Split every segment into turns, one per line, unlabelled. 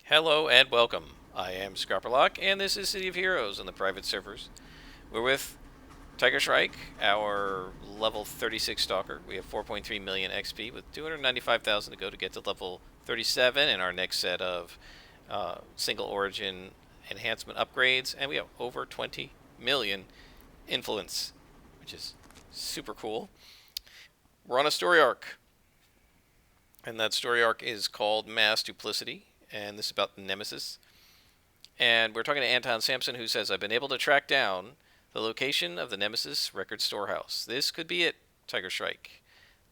Hello and welcome. I am Scrapperlock, and this is City of Heroes on the private servers. We're with Tiger Shrike, our level 36 Stalker. We have 4.3 million XP with 295,000 to go to get to level 37 in our next set of single origin enhancement upgrades, and we have over 20 million influence, which is super cool. We're on a story arc, and that story arc is called Mass Duplicity, and this is about the Nemesis. And we're talking to Anton Sampson, who says, I've been able to track down the location of the Nemesis record storehouse. This could be it, Tiger Shrike.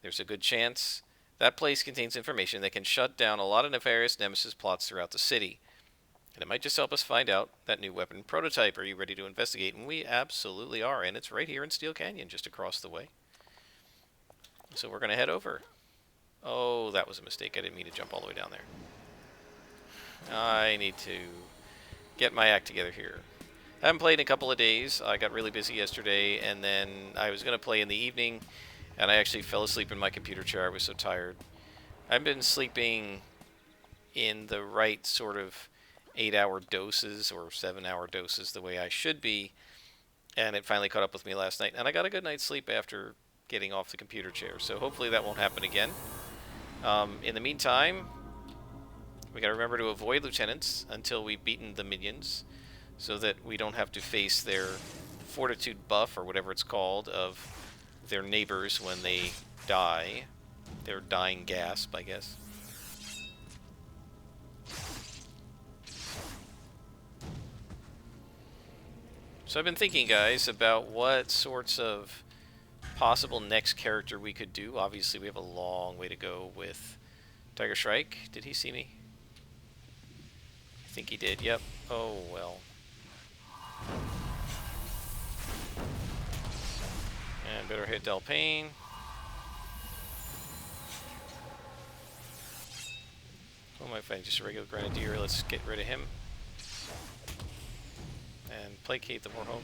There's a good chance that place contains information that can shut down a lot of nefarious Nemesis plots throughout the city. And it might just help us find out that new weapon prototype. Are you ready to investigate? And we absolutely are. And it's right here in Steel Canyon, just across the way. So we're going to head over. Oh, that was a mistake. I didn't mean to jump all the way down there. I need to get my act together here. I haven't played in a couple of days. I got really busy yesterday, and then I was going to play in the evening, and I actually fell asleep in my computer chair. I was so tired. I've been sleeping in the right sort of 8-hour doses or 7-hour doses the way I should be, and it finally caught up with me last night, and I got a good night's sleep after getting off the computer chair, so hopefully that won't happen again. In the meantime, we got to remember to avoid lieutenants until we've beaten the minions, so that we don't have to face their fortitude buff, or whatever it's called, of their neighbors when they die. Their dying gasp, I guess. So I've been thinking, guys, about what sorts of possible next character we could do. Obviously, we have a long way to go with Tiger Shrike. Did he see me? I think he did, yep. Oh, well. And better hit Delpain. Who am I fighting? Just a regular Grenadier. Let's get rid of him. And placate the Warhawk.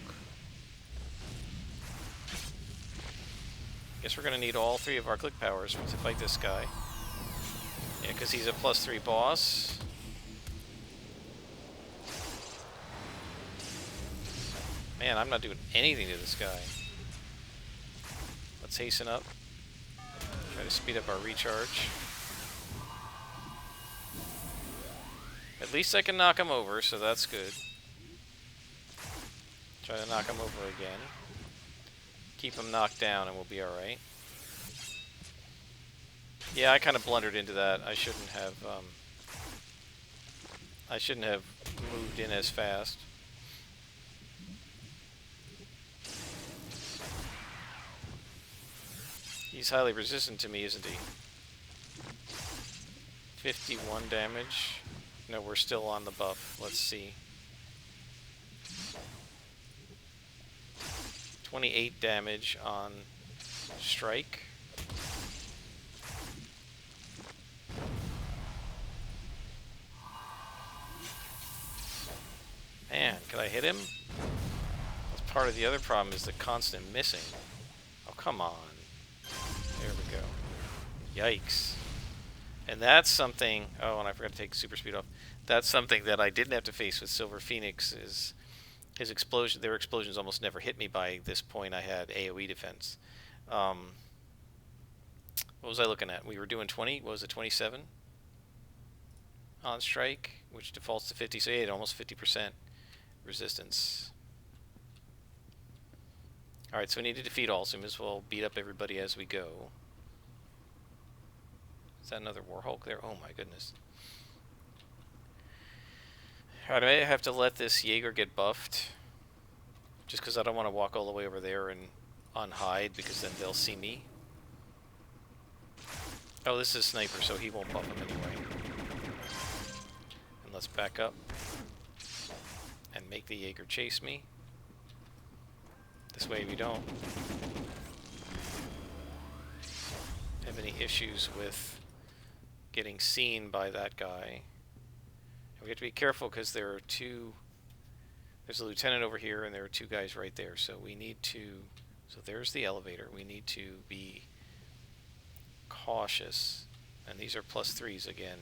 Guess we're going to need all three of our click powers to fight this guy. Yeah, because he's a +3 boss. Man, I'm not doing anything to this guy. Let's hasten up. Try to speed up our recharge. At least I can knock him over, so that's good. Try to knock him over again. Keep him knocked down and we'll be alright. Yeah, I kind of blundered into that. I shouldn't have moved in as fast. He's highly resistant to me, isn't he? 51 damage. No, we're still on the buff. Let's see. 28 damage on Shrike. Man, could I hit him? That's part of the other problem, is the constant missing. Oh, come on. There we go. Yikes. And that's something... Oh, and I forgot to take super speed off. That's something that I didn't have to face with Silver Phoenix, is his explosion. Their explosions almost never hit me. By this point, I had AoE defense. What was I looking at? We were doing 20. What was it, 27? On Strike, which defaults to 50. So yeah, almost 50% resistance. Alright, so we need to defeat all, so we might as well beat up everybody as we go. Is that another Warhawk there? Oh my goodness. Alright, I may have to let this Jaeger get buffed. Just because I don't want to walk all the way over there and unhide, because then they'll see me. Oh, this is Sniper, so he won't buff him anyway. And let's back up. And make the Jaeger chase me. This way we don't have any issues with getting seen by that guy. And we have to be careful because there are two... There's a lieutenant over here and there are two guys right there. So we need to... So there's the elevator. We need to be cautious. And these are +3s again.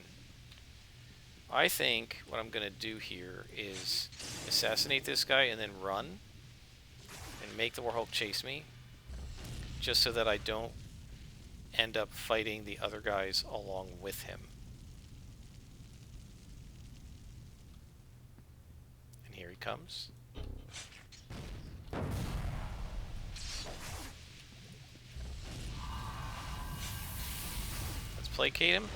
I think what I'm going to do here is assassinate this guy and then run and make the Warhulk chase me, just so that I don't end up fighting the other guys along with him. And here he comes. Let's placate him.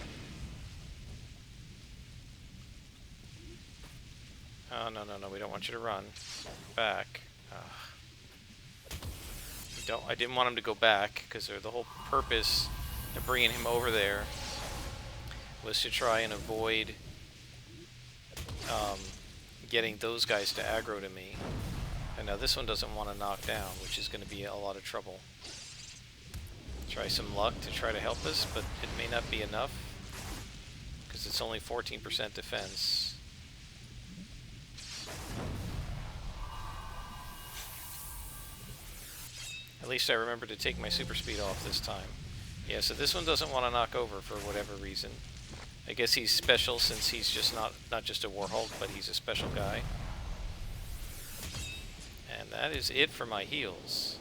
Oh, no, no, no, we don't want you to run back. I didn't want him to go back, because the whole purpose of bringing him over there was to try and avoid getting those guys to aggro to me. And now this one doesn't want to knock down, which is going to be a lot of trouble. Try some luck to try to help us, but it may not be enough, because it's only 14% defense. At least I remember to take my super speed off this time. Yeah, so this one doesn't want to knock over for whatever reason. I guess he's special since he's just not just a Warhulk, but he's a special guy. And that is it for my heals.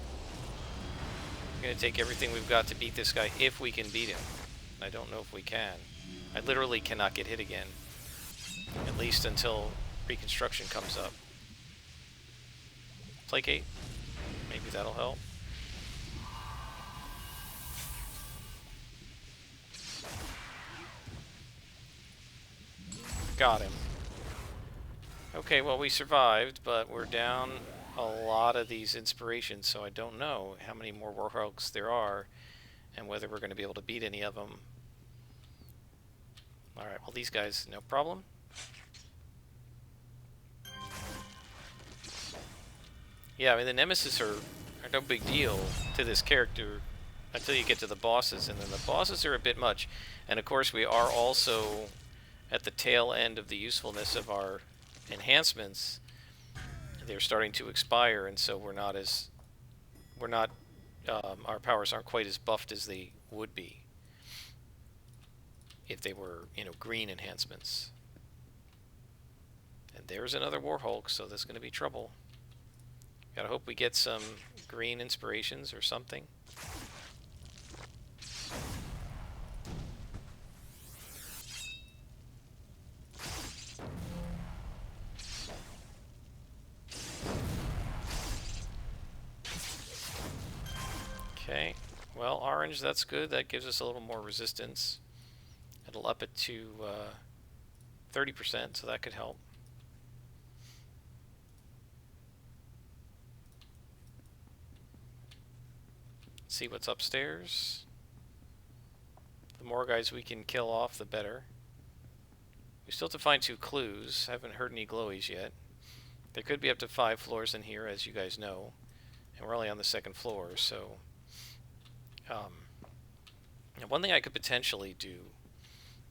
I'm going to take everything we've got to beat this guy if we can beat him. I don't know if we can. I literally cannot get hit again. At least until reconstruction comes up. Placate. Maybe that'll help. Got him. Okay, well, we survived, but we're down a lot of these inspirations, so I don't know how many more Warhulks there are and whether we're going to be able to beat any of them. Alright, well, these guys, no problem. Yeah, I mean, the Nemesis are no big deal to this character until you get to the bosses, and then the bosses are a bit much. And of course, we are also at the tail end of the usefulness of our enhancements. They're starting to expire, and so our powers aren't quite as buffed as they would be if they were, green enhancements. And there's another Warhulk, so there's going to be trouble. Gotta hope we get some green inspirations or something. Okay, well, orange, that's good. That gives us a little more resistance. It'll up it to 30%, so that could help. See what's upstairs. The more guys we can kill off, the better. We still have to find 2 clues. Haven't heard any glowies yet. There could be up to 5 floors in here, as you guys know. And we're only on the 2nd floor, so... one thing I could potentially do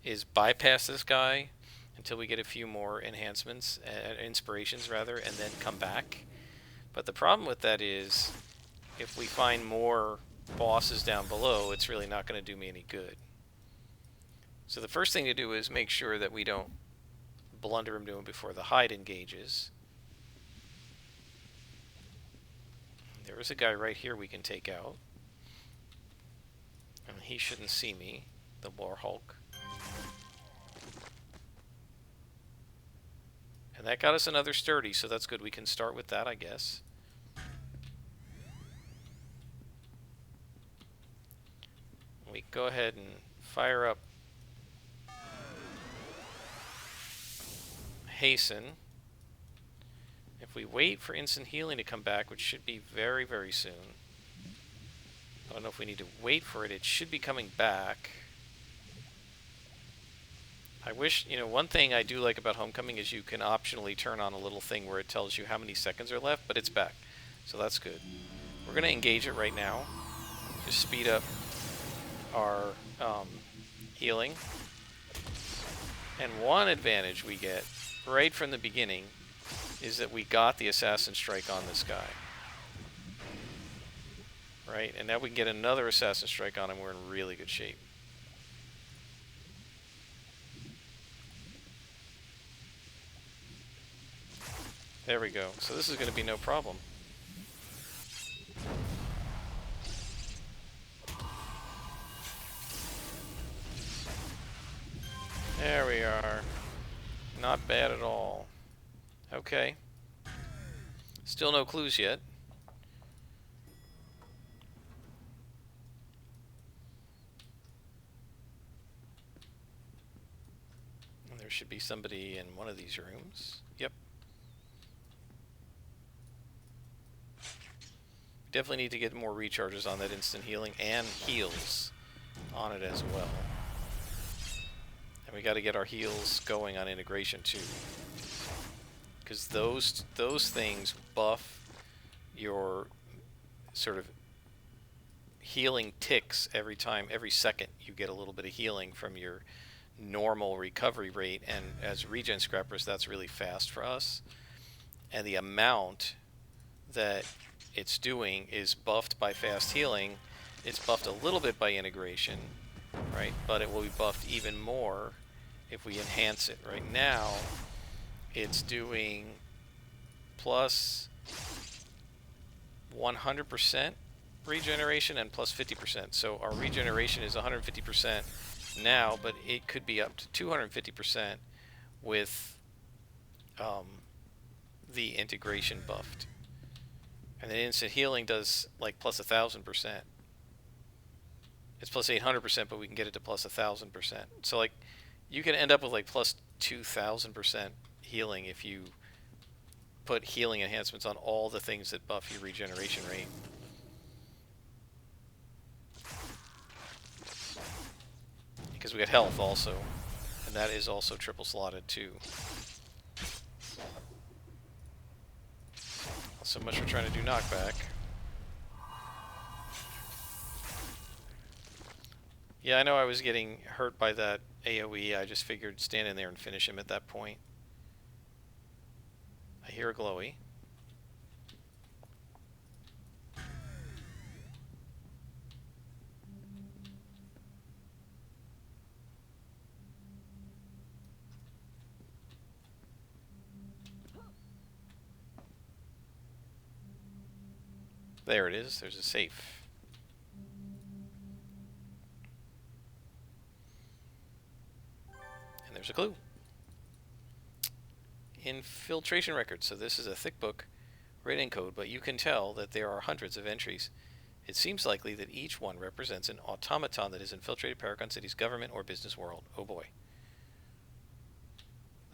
is bypass this guy until we get a few more enhancements, inspirations rather, and then come back. But the problem with that is, if we find more bosses down below, it's really not going to do me any good. So the first thing to do is make sure that we don't blunder him to him before the hide engages. There is a guy right here we can take out. And he shouldn't see me, the Warhulk. And that got us another sturdy, so that's good. We can start with that, I guess. We go ahead and fire up Hasten. If we wait for instant healing to come back, which should be very, very soon. I don't know if we need to wait for it. It should be coming back. I wish, one thing I do like about Homecoming is you can optionally turn on a little thing where it tells you how many seconds are left, but it's back. So that's good. We're going to engage it right now. Just speed up our healing. And one advantage we get right from the beginning is that we got the Assassin Strike on this guy. Right? And now we can get another Assassin Strike on him. We're in really good shape. There we go. So this is going to be no problem. There we are. Not bad at all. Okay. Still no clues yet. And there should be somebody in one of these rooms. Yep. Definitely need to get more recharges on that instant healing and heals on it as well. And we got to get our heals going on integration too, because those things buff your sort of healing ticks every second you get a little bit of healing from your normal recovery rate, and as regen scrappers that's really fast for us, and the amount that it's doing is buffed by fast healing. It's buffed a little bit by integration, right? But it will be buffed even more if we enhance it. Right now, it's doing plus 100% regeneration and plus 50%. So our regeneration is 150% now, but it could be up to 250% with the integration buffed. And then instant healing does like plus 1,000%. It's plus 800%, but we can get it to plus 1,000%. So like, you can end up with like plus 2,000% healing if you put healing enhancements on all the things that buff your regeneration rate. Because we got health also, and that is also triple slotted too. So much for trying to do knockback. Yeah, I know I was getting hurt by that AoE. I just figured stand in there and finish him at that point. I hear a glowy. There it is. There's a safe. And there's a clue. Infiltration records. So this is a thick book written in code, but you can tell that there are hundreds of entries. It seems likely that each one represents an automaton that has infiltrated Paragon City's government or business world. Oh boy.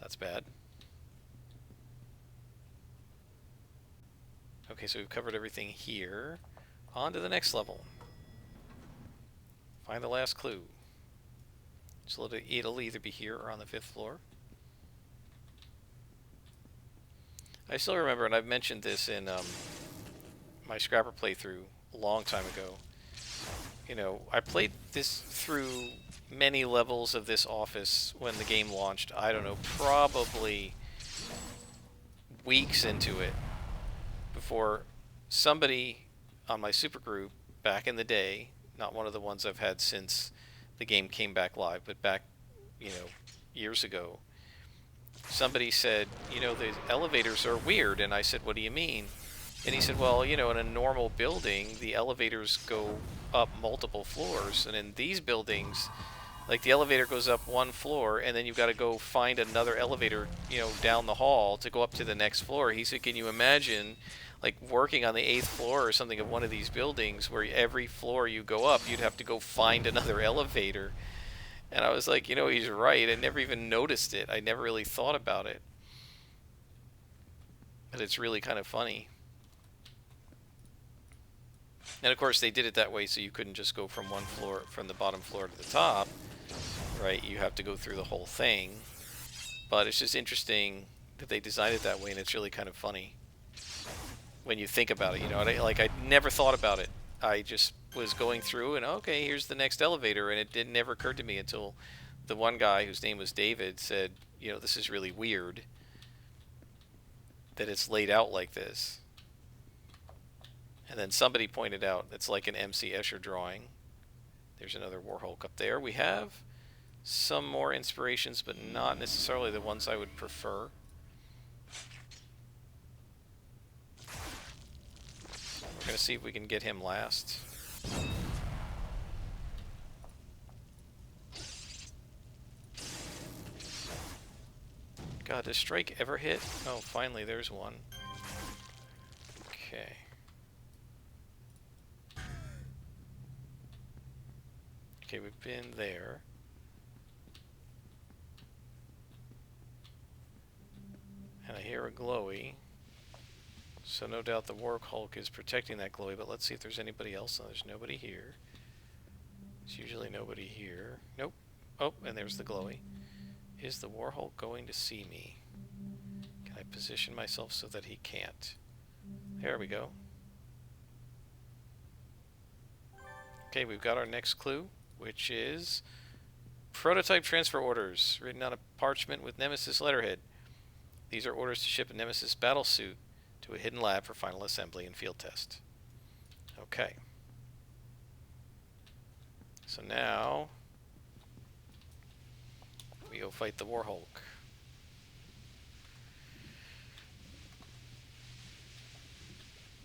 That's bad. Okay, so we've covered everything here. On to the next level. Find the last clue. So it'll either be here or on the 5th floor. I still remember, and I've mentioned this in my Scrapper playthrough a long time ago. You know, I played this through many levels of this office when the game launched. I don't know, probably weeks into it, before somebody on my supergroup back in the day, not one of the ones I've had since the game came back live, but back, you know, years ago, somebody said, you know, the elevators are weird. And I said, what do you mean? And he said, well, you know, in a normal building, the elevators go up multiple floors. And in these buildings, like, the elevator goes up one floor, and then you've got to go find another elevator, you know, down the hall to go up to the next floor. He said, can you imagine, like, working on the 8th floor or something of one of these buildings where every floor you go up, you'd have to go find another elevator? And I was like, you know, he's right. I never even noticed it. I never really thought about it. But it's really kind of funny. And of course they did it that way so you couldn't just go from one floor, from the bottom floor to the top, right? You have to go through the whole thing. But it's just interesting that they designed it that way, and it's really kind of funny when you think about it. You know, I never thought about it. I just was going through and, okay, here's the next elevator, and it never occurred to me until the one guy whose name was David said, you know, this is really weird that it's laid out like this. And then somebody pointed out it's like an MC Escher drawing. There's another Warhulk up there. We have some more inspirations, but not necessarily the ones I would prefer. We're gonna see if we can get him last. God, does Shrike ever hit? Oh, finally, there's one. Okay. Okay, we've been there. And I hear a glowy. So no doubt the War Hulk is protecting that glowy, but let's see if there's anybody else. No, there's nobody here. There's usually nobody here. Nope. Oh, and there's the glowy. Is the War Hulk going to see me? Can I position myself so that he can't? There we go. Okay, we've got our next clue, which is prototype transfer orders written on a parchment with Nemesis letterhead. These are orders to ship a Nemesis battlesuit to a hidden lab for final assembly and field test. Okay. So now we go fight the War Hulk.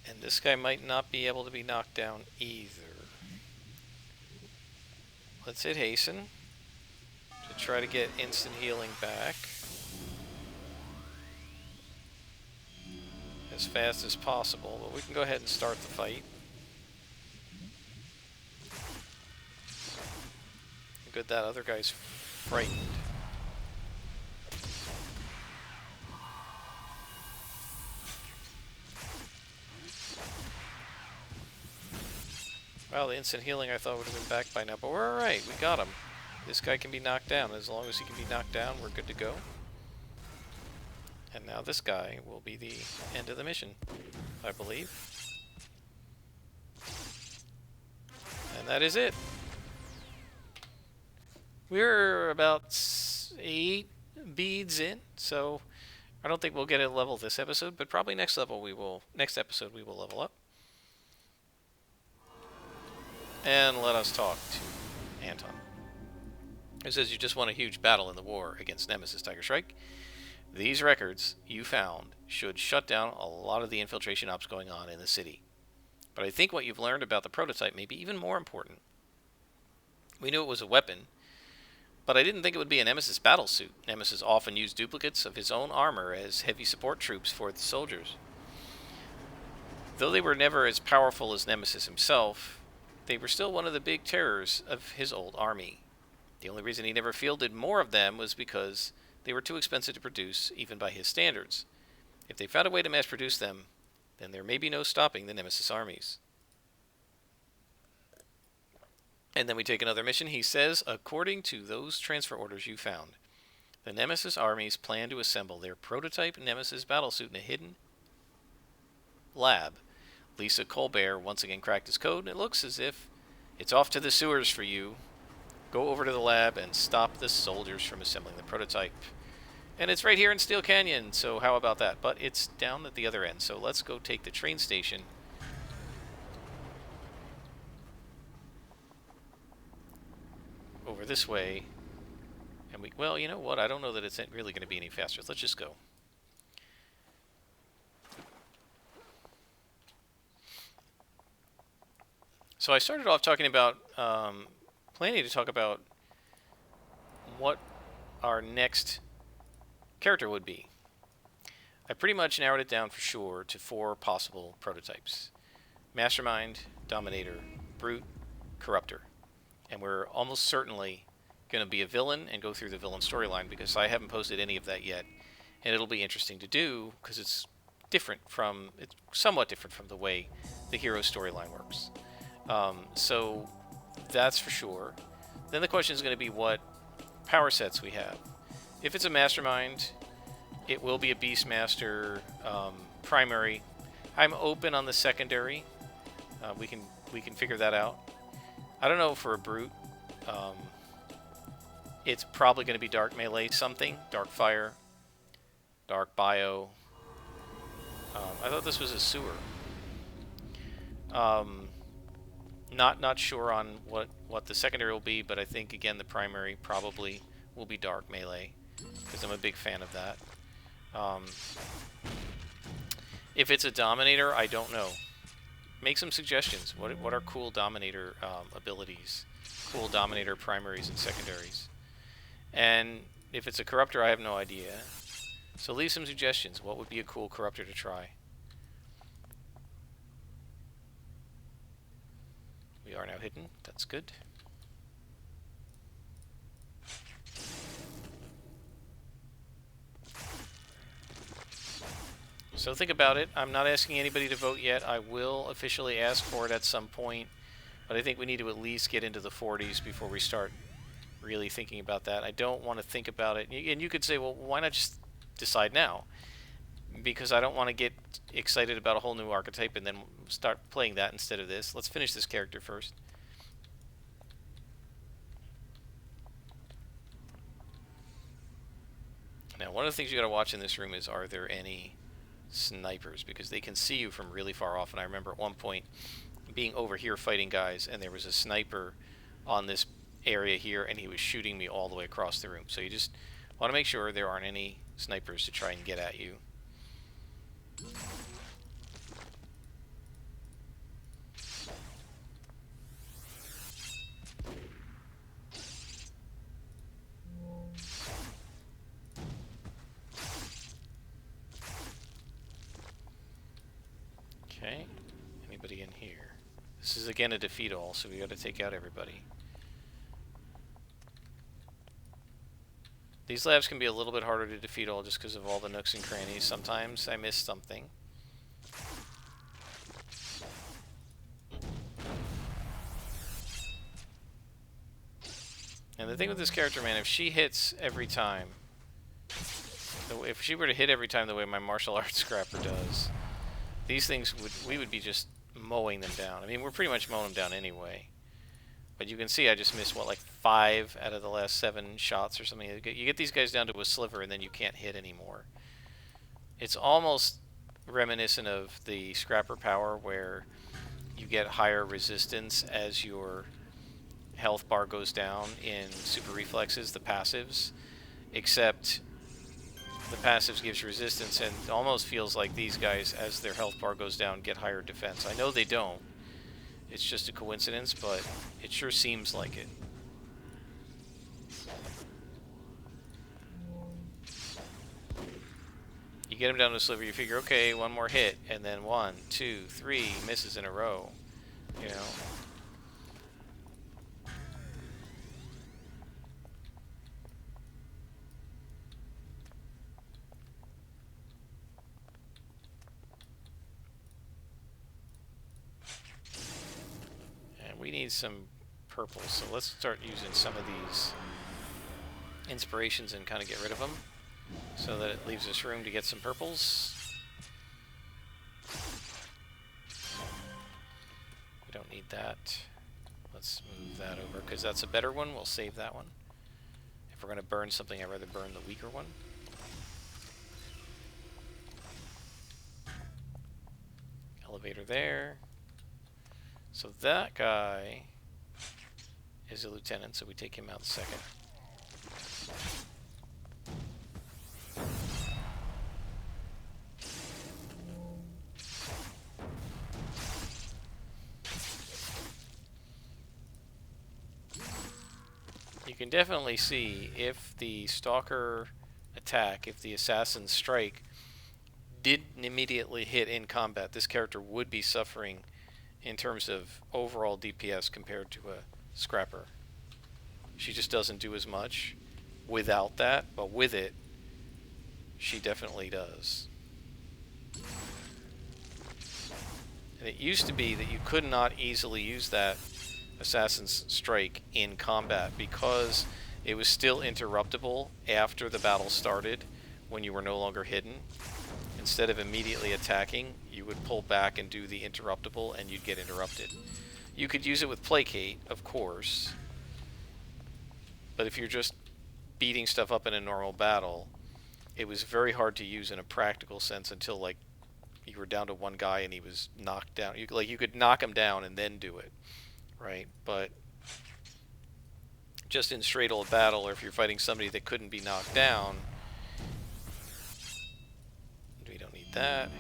And this guy might not be able to be knocked down either. Let's hit hasten to try to get instant healing back as fast as possible, but we can go ahead and start the fight. Good, that other guy's frightened. Well, the instant healing I thought would have been back by now, but we're alright, we got him. This guy can be knocked down. As long as he can be knocked down, we're good to go. And now this guy will be the end of the mission, I believe. And that is it. We're about 8 beads in, so I don't think we'll get a level this episode, but probably next episode we will level up. And let us talk to Anton. It says you just won a huge battle in the war against Nemesis, Tiger Shrike. These records you found should shut down a lot of the infiltration ops going on in the city. But I think what you've learned about the prototype may be even more important. We knew it was a weapon, but I didn't think it would be a Nemesis battlesuit. Nemesis often used duplicates of his own armor as heavy support troops for the soldiers. Though they were never as powerful as Nemesis himself, they were still one of the big terrors of his old army. The only reason he never fielded more of them was because they were too expensive to produce, even by his standards. If they found a way to mass produce them, then there may be no stopping the Nemesis armies. And then we take another mission. He says, according to those transfer orders you found, the Nemesis armies plan to assemble their prototype Nemesis battlesuit in a hidden lab. Lisa Colbert once again cracked his code, and it looks as if it's off to the sewers for you. Go over to the lab and stop the soldiers from assembling the prototype. And it's right here in Steel Canyon, so how about that? But it's down at the other end, so let's go take the train station. Over this way. And well, you know what? I don't know that it's really going to be any faster. Let's just go. So I started off talking about, planning to talk about what our next character would be. I pretty much narrowed it down for sure to 4 possible prototypes. Mastermind, Dominator, Brute, Corruptor. And we're almost certainly going to be a villain and go through the villain storyline because I haven't posted any of that yet. And it'll be interesting to do because it's somewhat different from the way the hero storyline works. So that's for sure. Then the question is going to be what power sets we have. If it's a mastermind, it will be a Beastmaster primary. I'm open on the secondary. We can figure that out. I don't know for a Brute. It's probably going to be Dark Melee something. Dark Fire. Dark Bio. I thought this was a sewer. Not sure on what the secondary will be, but I think, again, the primary probably will be Dark Melee, because I'm a big fan of that. If it's a Dominator, I don't know. make some suggestions. What are cool Dominator abilities? Cool Dominator primaries and secondaries. And if it's a Corruptor, I have no idea. So leave some suggestions. What would be a cool Corruptor to try? We are now hidden. That's good. So think about it. I'm not asking anybody to vote yet. I will officially ask for it at some point. But I think we need to at least get into the 40s before we start really thinking about that. I don't want to think about it. And you could say, well, why not just decide now? Because I don't want to get excited about a whole new archetype and then start playing that instead of this. Let's finish this character first. Now, one of the things you got to watch in this room is, are there any snipers? Because they can see you from really far off. And I remember at one point being over here fighting guys, and there was a sniper on this area here, and he was shooting me all the way across the room. So you just want to make sure there aren't any snipers to try and get at you. Okay, anybody in here? This is again a defeat all, so we got to take out everybody. These labs can be a little bit harder to defeat all just because of all the nooks and crannies. Sometimes I miss something. And the thing with this character, man, if she hits every time, if she were to hit every time the way my martial arts scrapper does, these things we would be just mowing them down. I mean, we're pretty much mowing them down anyway. But you can see I just missed, what, like 5 out of the last 7 shots or something. You get these guys down to a sliver and then you can't hit anymore. It's almost reminiscent of the Scrapper power where you get higher resistance as your health bar goes down in Super Reflexes, the passives. Except the passives gives you resistance, and it almost feels like these guys, as their health bar goes down, get higher defense. I know they don't. It's just a coincidence, but it sure seems like it. You get him down to a sliver, you figure, okay, one more hit, and then 1, 2, 3 misses in a row. You know? We need some purple, so let's start using some of these inspirations and kind of get rid of them so that it leaves us room to get some purples. We don't need that. Let's move that over because that's a better one. We'll save that one. If we're going to burn something, I'd rather burn the weaker one. Elevator there. So that guy is a lieutenant, so we take him out second. You can definitely see if the Stalker attack, if the Assassin's Strike didn't immediately hit in combat, this character would be suffering in terms of overall DPS compared to a Scrapper. She just doesn't do as much without that, but with it, she definitely does. And it used to be that you could not easily use that Assassin's Strike in combat because it was still interruptible after the battle started when you were no longer hidden. Instead of immediately attacking, you would pull back and do the interruptible, and you'd get interrupted. You could use it with Placate, of course, but if you're just beating stuff up in a normal battle, it was very hard to use in a practical sense until, like, you were down to one guy and he was knocked down. You could knock him down and then do it, right? But just in straight old battle, or if you're fighting somebody that couldn't be knocked down, that.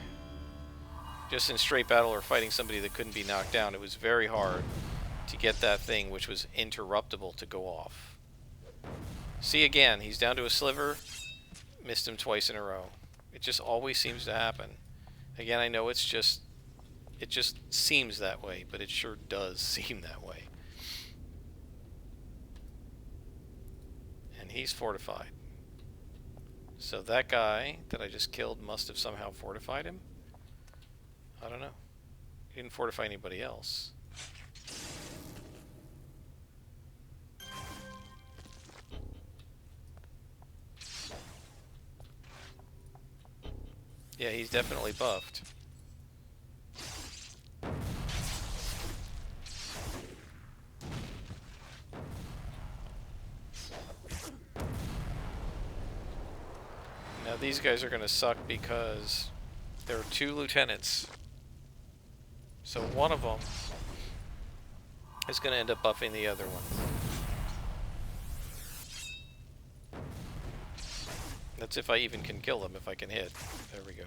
just in straight battle or fighting somebody that couldn't be knocked down, it was very hard to get that thing, which was interruptible, to go off. See, again, he's down to a sliver. Missed him twice in a row. It just always seems to happen. Again, I know it just seems that way, but it sure does seem that way. And he's fortified. So that guy that I just killed must have somehow fortified him? I don't know. He didn't fortify anybody else. Yeah, he's definitely buffed. Now these guys are going to suck because there are 2 lieutenants. So one of them is going to end up buffing the other one. That's if I even can kill them, if I can hit. There we go.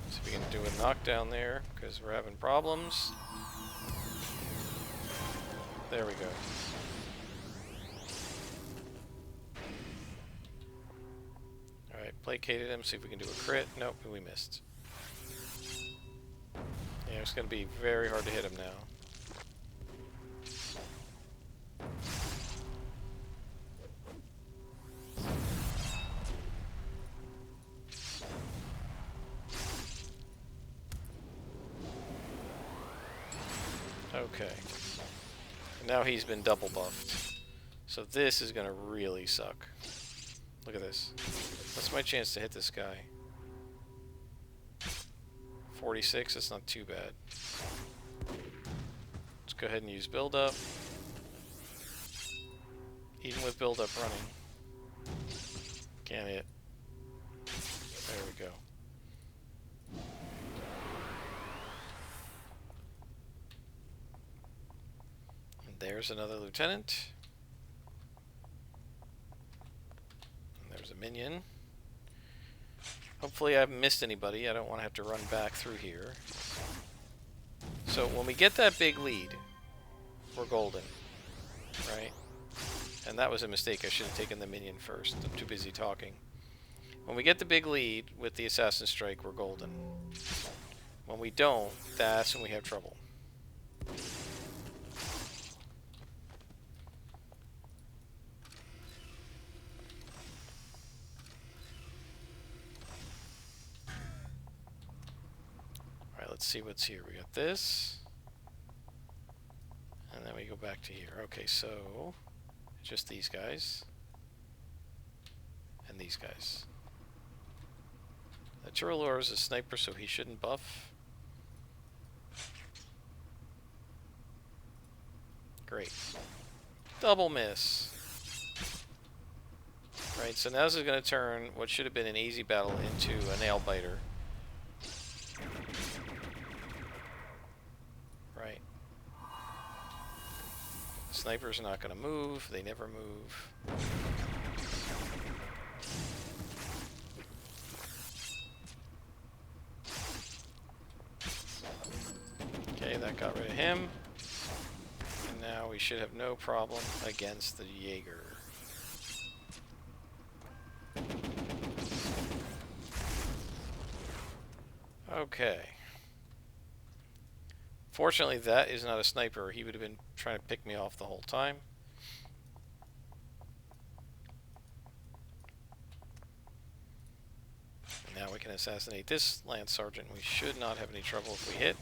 See if we can do a knockdown there, because we're having problems. There we go. Alright, placated him, see if we can do a crit. Nope, we missed. Yeah, it's going to be very hard to hit him now. Okay. And now he's been double buffed. So this is going to really suck. Look at this. What's my chance to hit this guy? 46, that's not too bad. Let's go ahead and use build up. Even with build up running. Can't hit. There we go. And there's another lieutenant. And there's a minion. Hopefully I haven't missed anybody. I don't want to have to run back through here. So when we get that big lead, we're golden, right? And that was a mistake. I should have taken the minion first. I'm too busy talking. When we get the big lead with the Assassin Strike, we're golden. When we don't, that's when we have trouble. Alright, let's see what's here. We got this. And then we go back to here. Okay, so just these guys. And these guys. The Turalor is a sniper, so he shouldn't buff. Great. Double miss. Right, so now this is going to turn what should have been an easy battle into a nail biter. Right. Snipers are not going to move. They never move. Okay, that got rid of him. And now we should have no problem against the Jaeger. Okay. Fortunately, that is not a sniper. He would have been trying to pick me off the whole time. Now we can assassinate this Lance Sergeant. We should not have any trouble if we hit.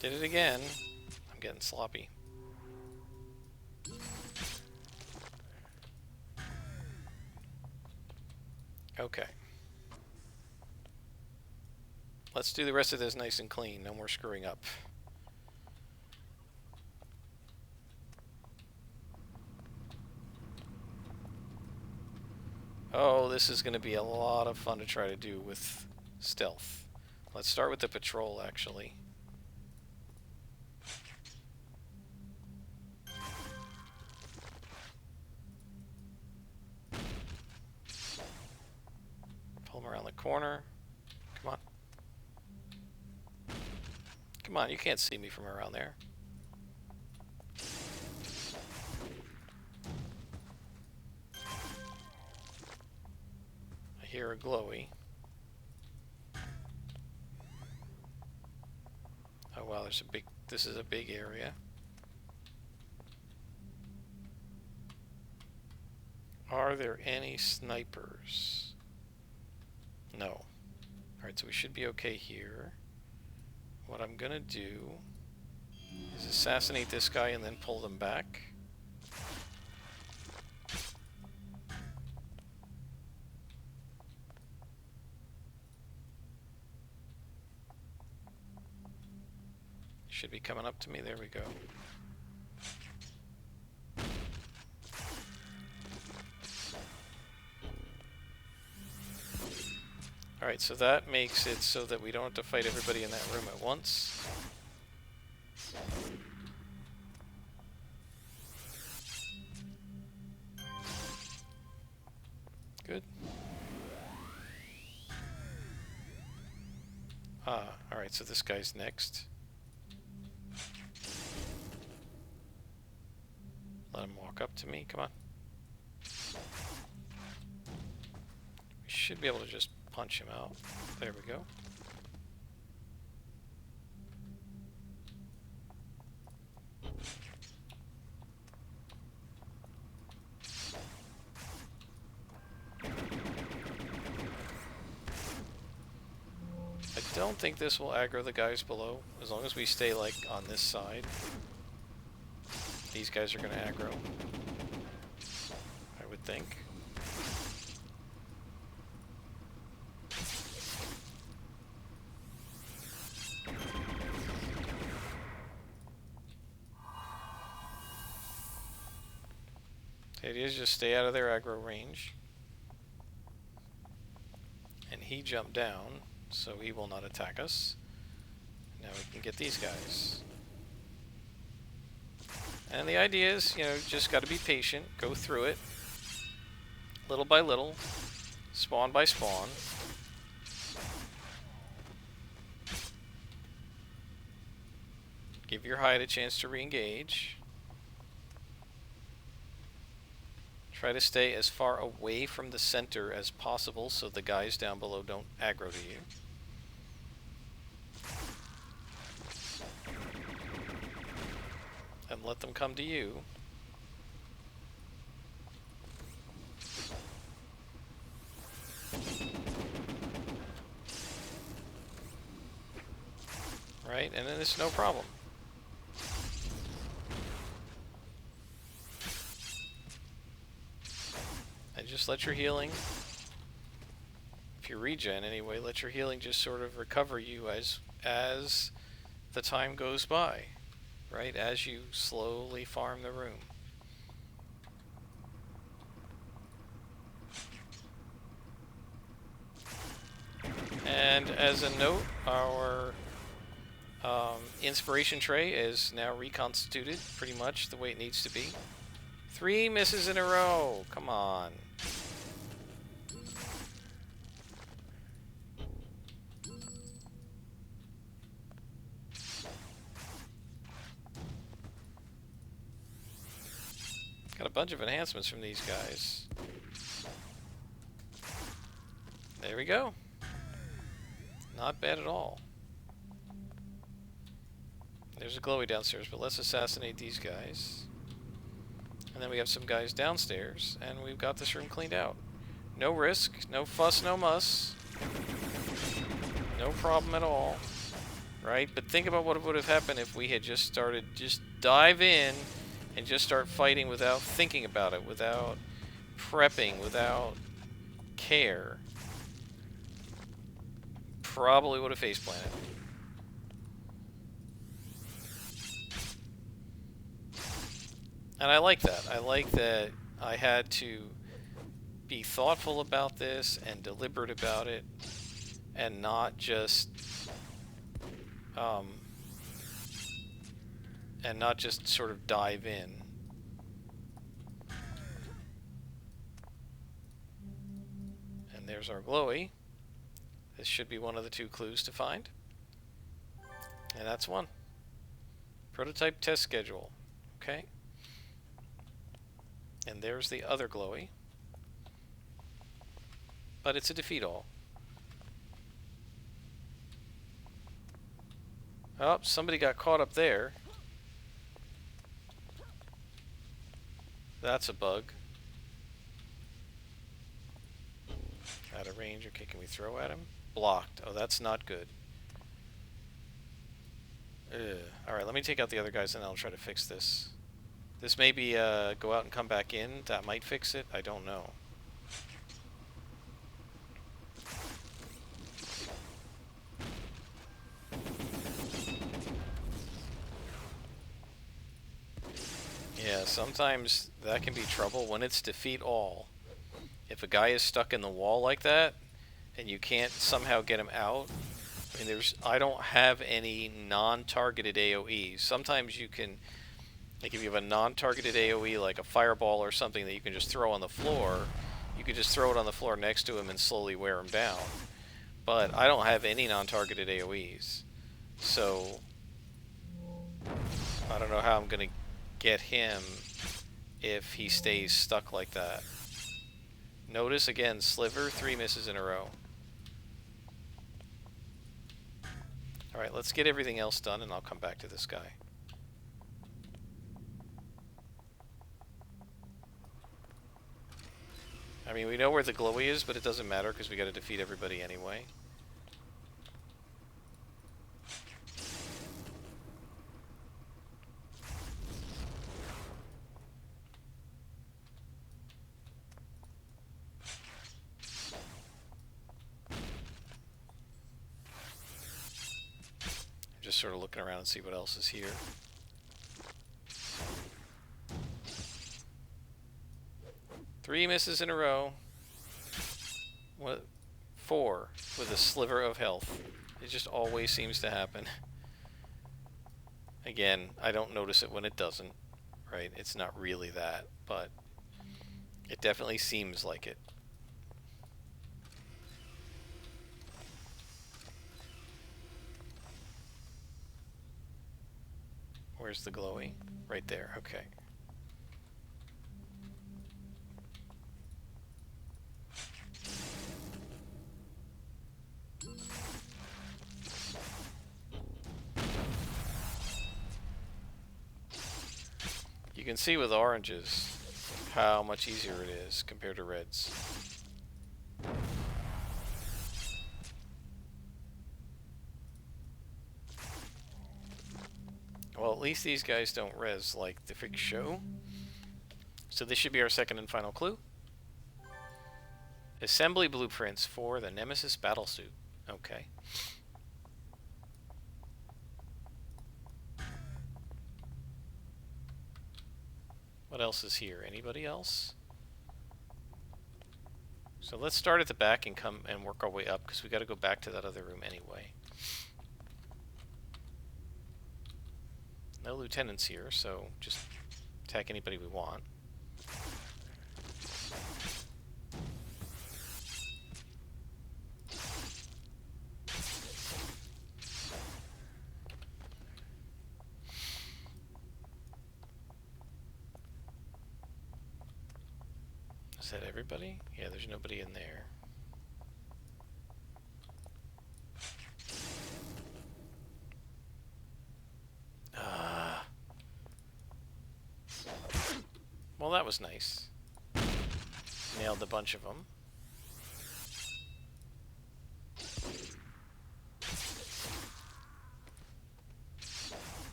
Did it again. I'm getting sloppy. Okay. Let's do the rest of this nice and clean. No more screwing up. Oh, this is going to be a lot of fun to try to do with stealth. Let's start with the patrol, actually. Pull him around the corner. Come on. Come on, you can't see me from around there. I hear a glowy. Oh wow, there's a big, this is a big area. Are there any snipers? No. Alright, so we should be okay here. What I'm gonna do is assassinate this guy and then pull them back. Should be coming up to me. There we go. Alright, so that makes it so that we don't have to fight everybody in that room at once. Good. Alright, so this guy's next. Let him walk up to me, come on. We should be able to just punch him out. There we go. I don't think this will aggro the guys below, as long as we stay like on this side. These guys are gonna aggro, I would think. The idea is just stay out of their aggro range. And he jumped down, so he will not attack us. Now we can get these guys. And the idea is, you know, just got to be patient, go through it, little by little, spawn by spawn. Give your hide a chance to re-engage. Try to stay as far away from the center as possible so the guys down below don't aggro to you. And let them come to you. Right, and then it's no problem. And just let your healing, if you regen anyway, let your healing just sort of recover you as the time goes by, right? As you slowly farm the room. And as a note, our inspiration tray is now reconstituted pretty much the way it needs to be. 3 misses in a row. Come on. Got a bunch of enhancements from these guys. There we go. Not bad at all. There's a glowy downstairs, but let's assassinate these guys. And then we have some guys downstairs, and we've got this room cleaned out. No risk, no fuss, no muss. No problem at all. Right? But think about what would have happened if we had just started, just dive in and just start fighting without thinking about it, without prepping, without care. Probably would have face planted. And I like that. I like that I had to be thoughtful about this and deliberate about it, and not just sort of dive in. And there's our glowy. This should be one of the 2 clues to find. And that's one. Prototype test schedule. Okay. And there's the other glowy. But it's a defeat all. Oh, somebody got caught up there. That's a bug. Out of range. Okay, can we throw at him? Blocked. Oh, that's not good. Alright, let me take out the other guys and I'll try to fix this. This may be go out and come back in. That might fix it. I don't know. Yeah, sometimes that can be trouble when it's defeat all. If a guy is stuck in the wall like that, and you can't somehow get him out, I mean, I don't have any non-targeted AoEs. Sometimes you can, like if you have a non-targeted AoE, like a fireball or something that you can just throw on the floor, you can just throw it on the floor next to him and slowly wear him down. But I don't have any non-targeted AoEs. So, I don't know how I'm going to get him if he stays stuck like that. Notice again, Sliver, 3 misses in a row. Alright, let's get everything else done and I'll come back to this guy. I mean, we know where the glowy is, but it doesn't matter because we gotta defeat everybody anyway. Just sort of looking around and see what else is here. Three misses in a row. What? 4 with a sliver of health. It just always seems to happen. Again, I don't notice it when it doesn't, right? It's not really that, but it definitely seems like it. Where's the glowy? Right there, okay. You can see with oranges how much easier it is compared to reds. Well, at least these guys don't res like the freak show. So this should be our second and final clue. Assembly blueprints for the Nemesis battlesuit. Okay. What else is here? Anybody else? So let's start at the back and come and work our way up because we got to go back to that other room anyway. No lieutenants here, so just attack anybody we want. Is that everybody? Yeah, there's nobody in there. Well, that was nice. Nailed a bunch of them.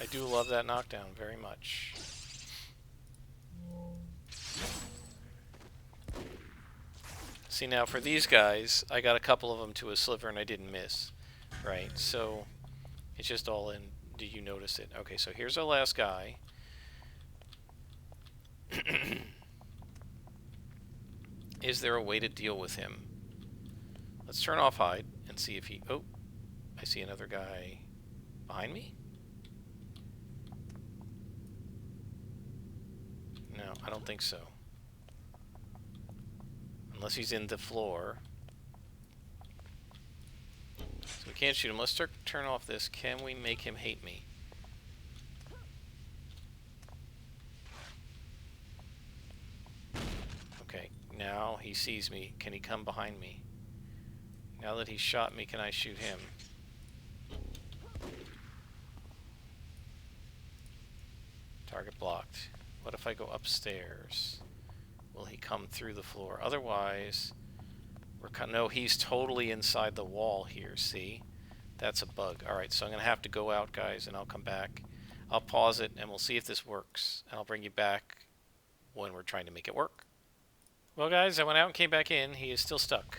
I do love that knockdown very much. See, now for these guys, I got a couple of them to a sliver and I didn't miss, right? So It's just all in. Do you notice it? Okay, so here's our last guy. Is there a way to deal with him? Let's turn off hide and see if he... Oh, I see another guy behind me. No, I don't think so. Unless he's in the floor. So we can't shoot him. Let's turn off this. Can we make him hate me? Okay, now he sees me. Can he come behind me? Now that he's shot me, can I shoot him? Target blocked. What if I go upstairs? Will he come through the floor? Otherwise, no, he's totally inside the wall here, see? That's a bug. Alright, so I'm going to have to go out, guys, and I'll come back. I'll pause it, and we'll see if this works. And I'll bring you back when we're trying to make it work. Well, guys, I went out and came back in. He is still stuck.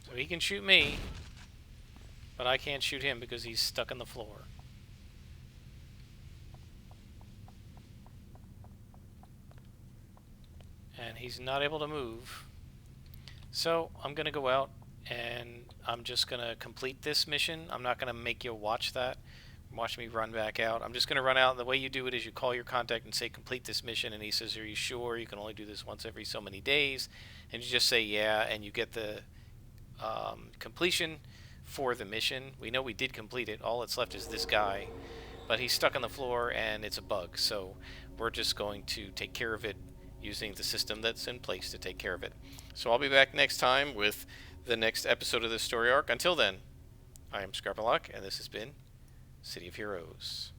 So he can shoot me, but I can't shoot him because he's stuck on the floor. And he's not able to move. So I'm going to go out and I'm just going to complete this mission. I'm not going to make you watch that. Watch me run back out. I'm just going to run out. And the way you do it is you call your contact and say, complete this mission. And he says, are you sure? You can only do this once every so many days. And you just say, yeah. And you get the completion for the mission. We know we did complete it. All that's left is this guy. But he's stuck on the floor and it's a bug. So we're just going to take care of it using the system that's in place to take care of it. So I'll be back next time with the next episode of this story arc. Until then, I am Scarpalock, and this has been City of Heroes.